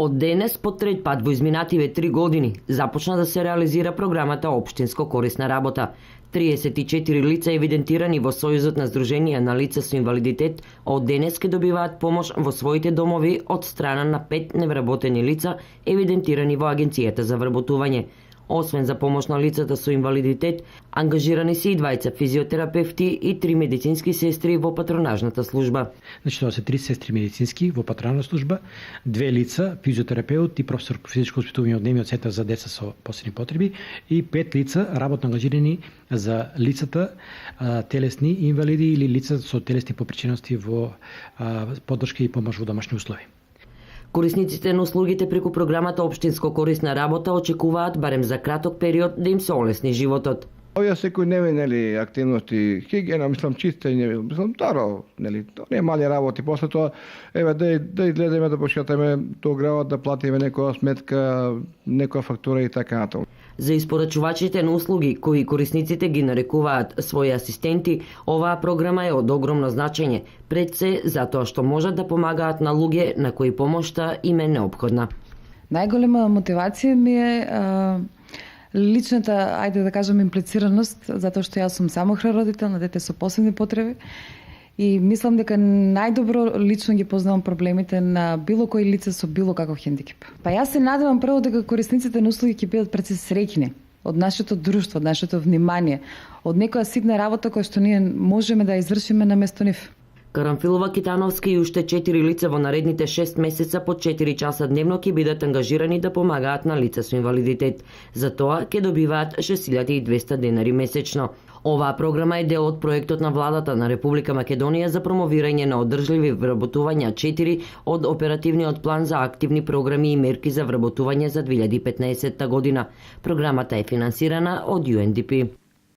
Од денес, по трет пат во изминативе 3 години, започна да се реализира програмата Општинско корисна работа. 34 лица евидентирани во Сојузот на Сдруженија на лица со инвалидитет од денес ке добиваат помош во своите домови од страна на 5 невработени лица евидентирани во Агенцијата за вработување. Освен за помош на лицата со инвалидитет, ангажирани се и двајца физиотерапевти и 3 медицински сестри во патронажната служба. Значи тоа се 3 сестри медицински во патронажна служба, 2 лица физиотерапеут и професор по физичко воспитување од Немиот центар за деца со посебни потреби и 5 лица работно ангажирани за лицата телесни инвалиди или лица со телесни попричинности во поддршка и помош во домашни услови. Корисниците на услугите преку програмата Општинско корисна работа очекуваат барем за краток период да им се олесни животот. Овие секојдневни активности, хигиена, мислам чистење, мислам таро, тоа не е мали работи. После тоа, да изгледаме да пошкатаме до градот, да платиме некоја сметка, некоја фактура и така натаму. За испорачувачите на услуги, кои корисниците ги нарекуваат своји асистенти, оваа програма е од огромно значење, пред се затоа што можат да помагаат на луѓе на кои помошта им е неопходна. Најголема мотивација ми е личната, ајде да кажам, имплицираност, затоа што јас сум самохран родител на дете со посебни потреби и мислам дека најдобро лично ги познавам проблемите на било кој лице со било каков хендикеп. Па јас се надевам прво дека корисниците на услуги ќе бидат пред се среќни од нашето друштво, од нашето внимание, од некоја ситна работа која што ние можеме да извршиме наместо нив. Карамфилова, Китановски и уште 4 лица во наредните 6 месеца по 4 часа дневно ќе бидат ангажирани да помагаат на лица со инвалидитет. За тоа ќе добиваат 6200 денари месечно. Оваа програма е дел од проектот на владата на Република Македонија за промовирање на одржливи вработувања 4 од оперативниот план за активни програми и мерки за вработување за 2015 година. Програмата е финансирана од UNDP.